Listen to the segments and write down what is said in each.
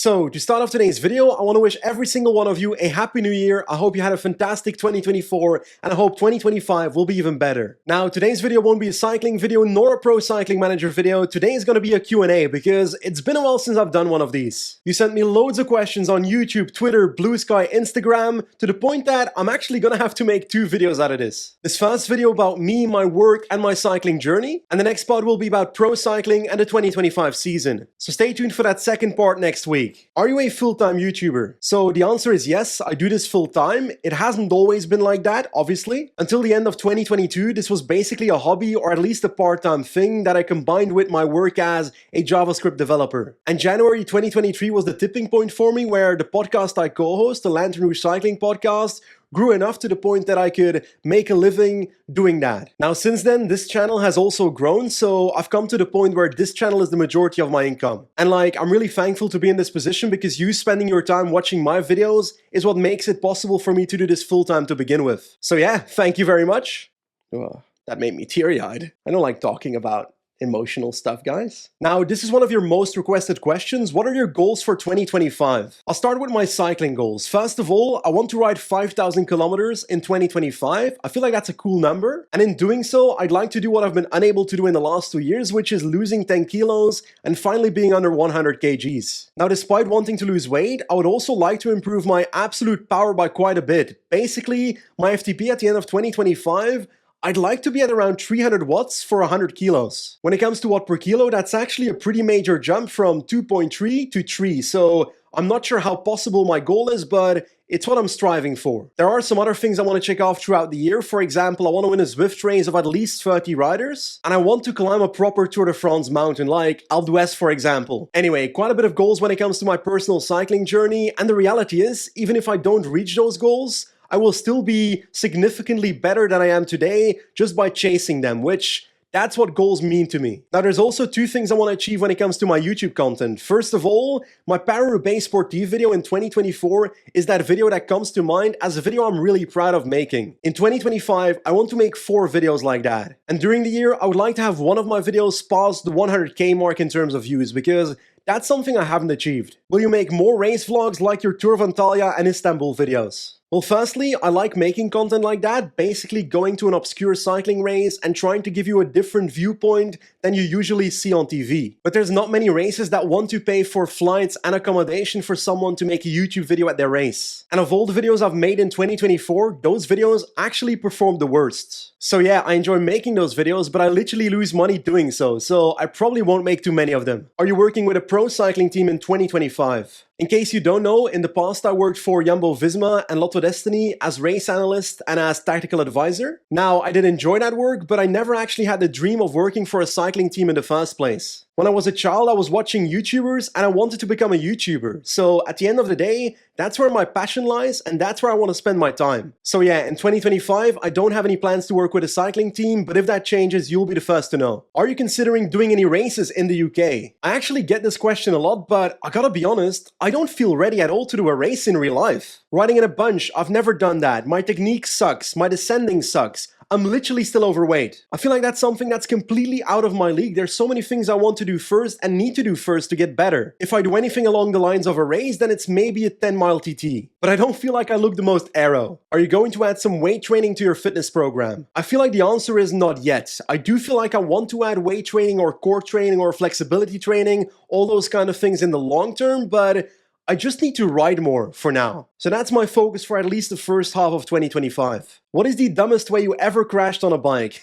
So, to start off today's video, I want to wish every single one of you a happy new year. I hope you had a fantastic 2024, and I hope 2025 will be even better. Now, today's video won't be a cycling video nor a pro cycling manager video. Today is going to be a Q&A because it's been a while since I've done one of these. You sent me loads of questions on YouTube, Twitter, Blue Sky, Instagram, to the point that I'm actually going to have to make 2 videos out of this. This first video about me, my work, and my cycling journey, and the next part will be about pro cycling and the 2025 season. So stay tuned for that second part next week. Are you a full-time YouTuber? So the answer is yes, I do this full-time. It hasn't always been like that, obviously. Until the end of 2022, this was basically a hobby or at least a part-time thing that I combined with my work as a JavaScript developer. And January 2023 was the tipping point for me where the podcast I co-host, the Lantern Rouge Cycling Podcast, grew enough to the point that I could make a living doing that. Now, since then, this channel has also grown, so I've come to the point where this channel is the majority of my income. And I'm really thankful to be in this position because you spending your time watching my videos is what makes it possible for me to do this full-time to begin with. So yeah, thank you very much. Oh, that made me teary-eyed. I don't like talking about emotional stuff, guys. Now, this is one of your most requested questions. What are your goals for 2025? I'll start with my cycling goals. First of all, I want to ride 5,000 kilometers in 2025. I feel like that's a cool number. And in doing so, I'd like to do what I've been unable to do in the last 2 years, which is losing 10 kilos and finally being under 100 kgs. Now, despite wanting to lose weight, I would also like to improve my absolute power by quite a bit. Basically, my FTP at the end of 2025, I'd like to be at around 300 watts for 100 kilos. When it comes to watt per kilo, that's actually a pretty major jump from 2.3 to 3, so I'm not sure how possible my goal is, but it's what I'm striving for. There are some other things I want to check off throughout the year. For example, I want to win a Zwift race of at least 30 riders, and I want to climb a proper Tour de France mountain like Alpe d'Huez, for example. Anyway, quite a bit of goals when it comes to my personal cycling journey, and the reality is, even if I don't reach those goals, I will still be significantly better than I am today just by chasing them, which that's what goals mean to me. Now, there's also 2 things I want to achieve when it comes to my YouTube content. First of all, my Paris-Roubaix Sportive video in 2024 is that video that comes to mind as a video I'm really proud of making. In 2025, I want to make 4 videos like that. And during the year, I would like to have one of my videos pass the 100k mark in terms of views because that's something I haven't achieved. Will you make more race vlogs like your Tour of Talia and Istanbul videos? Well, firstly, I like making content like that, basically going to an obscure cycling race and trying to give you a different viewpoint than you usually see on TV. But there's not many races that want to pay for flights and accommodation for someone to make a YouTube video at their race. And of all the videos I've made in 2024, those videos actually performed the worst. So yeah, I enjoy making those videos, but I literally lose money doing so I probably won't make too many of them. Are you working with a pro cycling team in 2025? In case you don't know, in the past I worked for Jumbo-Visma and Lotto Destiny as race analyst and as tactical advisor. Now, I did enjoy that work, but I never actually had the dream of working for a cycling team in the first place. When I was a child, I was watching YouTubers and I wanted to become a YouTuber. So at the end of the day, that's where my passion lies and that's where I want to spend my time. So yeah, in 2025, I don't have any plans to work with a cycling team, but if that changes, you'll be the first to know. Are you considering doing any races in the UK? I actually get this question a lot, but I gotta be honest, I don't feel ready at all to do a race in real life. Riding in a bunch, I've never done that. My technique sucks, my descending sucks. I'm literally still overweight. I feel like that's something that's completely out of my league. There's so many things I want to do first and need to do first to get better. If I do anything along the lines of a race, then it's maybe a 10-mile TT. But I don't feel like I look the most aero. Are you going to add some weight training to your fitness program? I feel like the answer is not yet. I do feel like I want to add weight training or core training or flexibility training, all those kind of things in the long term, but I just need to ride more for now. So that's my focus for at least the first half of 2025. What is the dumbest way you ever crashed on a bike?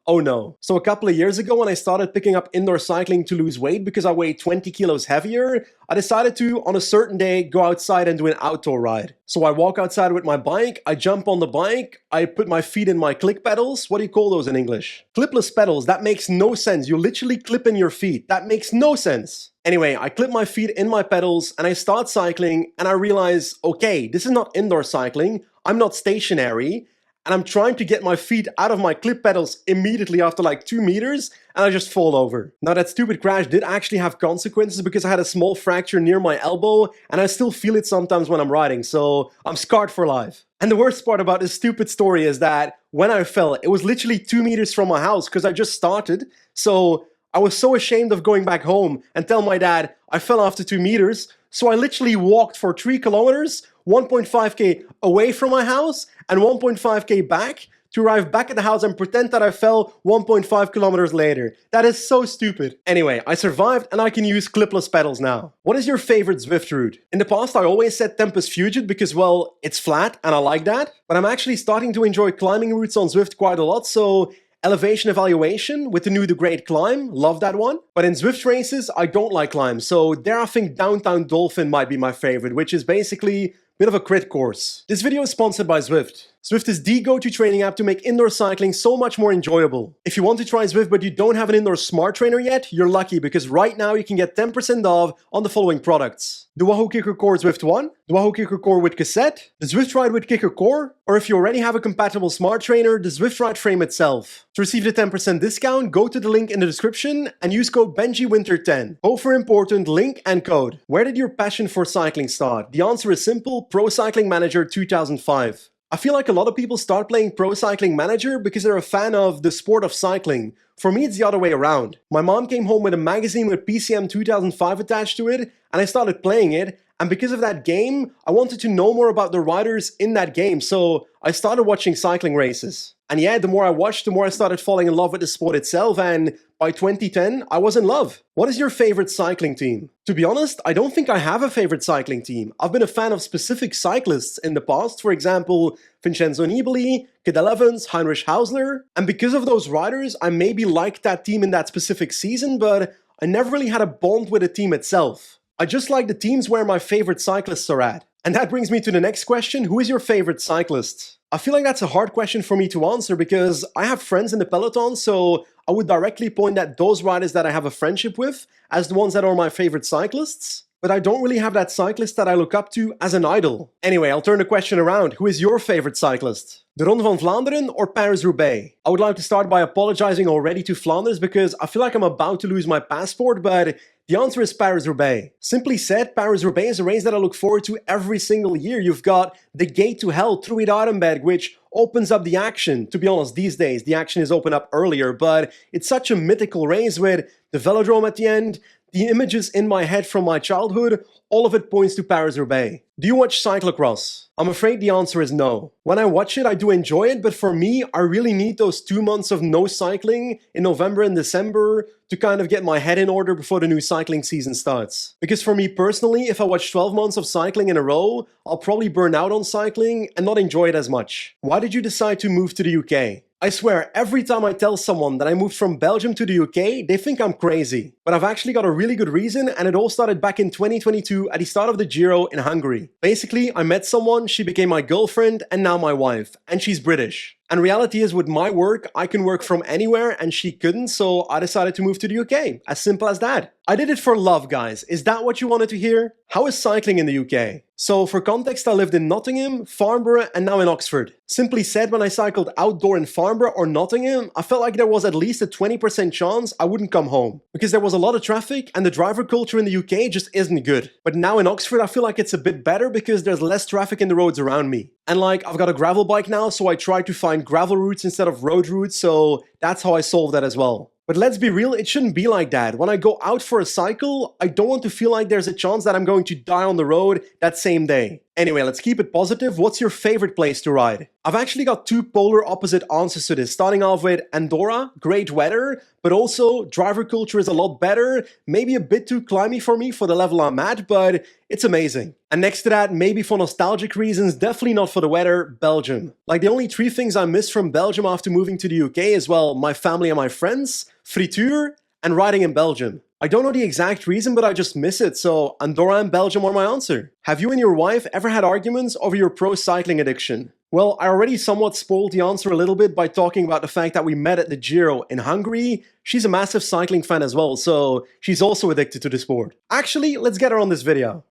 Oh no. So a couple of years ago when I started picking up indoor cycling to lose weight because I weighed 20 kilos heavier, I decided to, on a certain day, go outside and do an outdoor ride. So I walk outside with my bike, I jump on the bike, I put my feet in my click pedals. What do you call those in English? Clipless pedals. That makes no sense. You literally clip in your feet. That makes no sense. Anyway, I clip my feet in my pedals and I start cycling and I realize, okay, this is not indoor cycling. I'm not stationary and I'm trying to get my feet out of my clip pedals immediately after like 2 meters and I just fall over. Now that stupid crash did actually have consequences because I had a small fracture near my elbow and I still feel it sometimes when I'm riding, so I'm scarred for life. And the worst part about this stupid story is that when I fell, it was literally 2 meters from my house because I just started, so I was so ashamed of going back home and tell my dad I fell after 2 meters, So I literally walked for 3 kilometers, 1.5k away from my house and 1.5k back to arrive back at the house and pretend that I fell 1.5 kilometers later. That is so stupid. Anyway, I survived and I can use clipless pedals now. What is your favorite Zwift route? In the past, I always said Tempus Fugit because, well, it's flat and I like that. But I'm actually starting to enjoy climbing routes on Zwift quite a lot, so Elevation Evaluation with the new The Great Climb, love that one. But in Zwift races, I don't like climbs, so there I think Downtown Dolphin might be my favorite, which is basically bit of a crit course. This video is sponsored by Zwift. Zwift is the go-to training app to make indoor cycling so much more enjoyable. If you want to try Zwift but you don't have an indoor smart trainer yet, you're lucky because right now you can get 10% off on the following products: the Wahoo Kickr Core Zwift 1, the Wahoo Kickr Core with cassette, the Zwift Ride with Kickr Core, or if you already have a compatible smart trainer, the Zwift Ride frame itself. To receive the 10% discount, go to the link in the description and use code BenjiWinter10. Both are important, link and code. Where did your passion for cycling start? The answer is simple: Pro Cycling Manager 2005. I feel like a lot of people start playing Pro Cycling Manager because they're a fan of the sport of cycling. For me, it's the other way around. My mom came home with a magazine with PCM 2005 attached to it, and I started playing it, and because of that game, I wanted to know more about the riders in that game, so I started watching cycling races. And yeah, the more I watched, the more I started falling in love with the sport itself, and by 2010, I was in love. What is your favorite cycling team? To be honest, I don't think I have a favorite cycling team. I've been a fan of specific cyclists in the past, for example, Vincenzo Nibali, Cadel Evans, Heinrich Hausler, and because of those riders, I maybe liked that team in that specific season, but I never really had a bond with the team itself. I just like the teams where my favorite cyclists are at. And that brings me to the next question: who is your favorite cyclist? I feel like that's a hard question for me to answer because I have friends in the peloton, so I would directly point at those riders that I have a friendship with as the ones that are my favorite cyclists. But I don't really have that cyclist that I look up to as an idol. Anyway, I'll turn the question around. Who is your favorite cyclist? The Ronde van Vlaanderen or Paris-Roubaix? I would like to start by apologizing already to Flanders because I feel like I'm about to lose my passport, but the answer is Paris-Roubaix. Simply said, Paris-Roubaix is a race that I look forward to every single year. You've got the Gate to Hell through Arenberg, which opens up the action. To be honest, these days, the action is open up earlier, but it's such a mythical race with the velodrome at the end. The images in my head from my childhood, all of it points to Paris-Roubaix. Do you watch Cyclocross? I'm afraid the answer is no. When I watch it, I do enjoy it, but for me, I really need those 2 months of no cycling in November and December to kind of get my head in order before the new cycling season starts. Because for me personally, if I watch 12 months of cycling in a row, I'll probably burn out on cycling and not enjoy it as much. Why did you decide to move to the UK? I swear, every time I tell someone that I moved from Belgium to the UK, they think I'm crazy. But I've actually got a really good reason, and it all started back in 2022 at the start of the Giro in Hungary. Basically, I met someone, she became my girlfriend, and now my wife. And she's British. And reality is, with my work, I can work from anywhere and she couldn't, so I decided to move to the UK. As simple as that. I did it for love, guys. Is that what you wanted to hear? How is cycling in the UK? So for context, I lived in Nottingham, Farnborough, and now in Oxford. Simply said, when I cycled outdoor in Farnborough or Nottingham, I felt like there was at least a 20% chance I wouldn't come home. Because there was a lot of traffic and the driver culture in the UK just isn't good. But now in Oxford, I feel like it's a bit better because there's less traffic in the roads around me. And like, I've got a gravel bike now, so I try to find gravel routes instead of road routes, so that's how I solve that as well. But let's be real, it shouldn't be like that. When I go out for a cycle, I don't want to feel like there's a chance that I'm going to die on the road that same day. Anyway, let's keep it positive. What's your favorite place to ride? I've actually got two polar opposite answers to this, starting off with Andorra, great weather, but also driver culture is a lot better, maybe a bit too climby for me for the level I'm at, but it's amazing. And next to that, maybe for nostalgic reasons, definitely not for the weather, Belgium. Like, the only three things I miss from Belgium after moving to the UK is, well, my family and my friends, frituur, and riding in Belgium. I don't know the exact reason, but I just miss it, so Andorra and Belgium are my answer. Have you and your wife ever had arguments over your pro cycling addiction? Well, I already somewhat spoiled the answer a little bit by talking about the fact that we met at the Giro in Hungary. She's a massive cycling fan as well, so she's also addicted to the sport. Actually, let's get her on this video.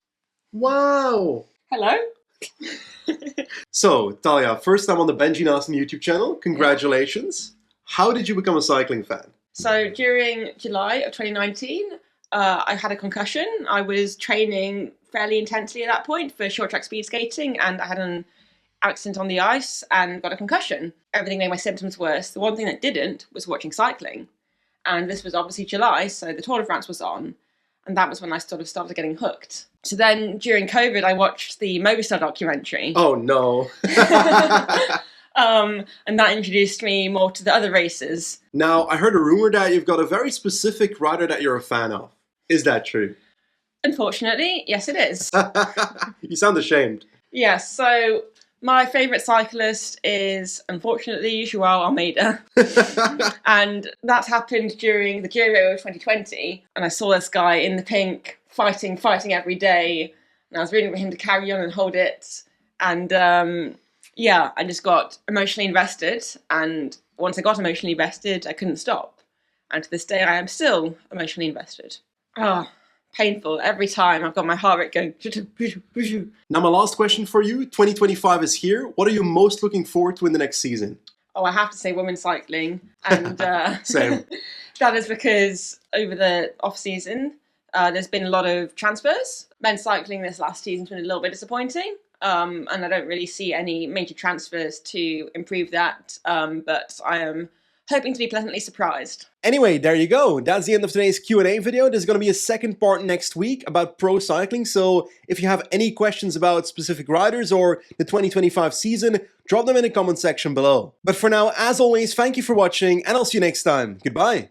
Wow! Hello. So, Talia, first time on the Benji Naesen YouTube channel. Congratulations. How did you become a cycling fan? So during July of 2019, I had a concussion. I was training fairly intensely at that point for short track speed skating, and I had an accident on the ice and got a concussion. Everything made my symptoms worse. The one thing that didn't was watching cycling. And this was obviously July, so the Tour de France was on. And that was when I sort of started getting hooked. So then during COVID, I watched the Movistar documentary. Oh no. And that introduced me more to the other races. Now, I heard a rumor that you've got a very specific rider that you're a fan of. Is that true? Unfortunately, yes, it is. You sound ashamed. Yes, so my favourite cyclist is, unfortunately, Joao Almeida. And that happened during the Giro of 2020. And I saw this guy in the pink, fighting every day. And I was rooting for him to carry on and hold it. And yeah, I just got emotionally invested. And once I got emotionally invested, I couldn't stop. And to this day, I am still emotionally invested. Oh, painful. Every time I've got my heart rate going. Now, my last question for you. 2025 is here. What are you most looking forward to in the next season? Oh, I have to say women's cycling. And Same. that is because over the off-season, there's been a lot of transfers. Men's cycling this last season's been a little bit disappointing. And I don't really see any major transfers to improve that. But I am hoping to be pleasantly surprised. Anyway, there you go. That's the end of today's Q&A video. There's going to be a second part next week about pro cycling. So if you have any questions about specific riders or the 2025 season, drop them in the comment section below. But for now, as always, thank you for watching and I'll see you next time. Goodbye.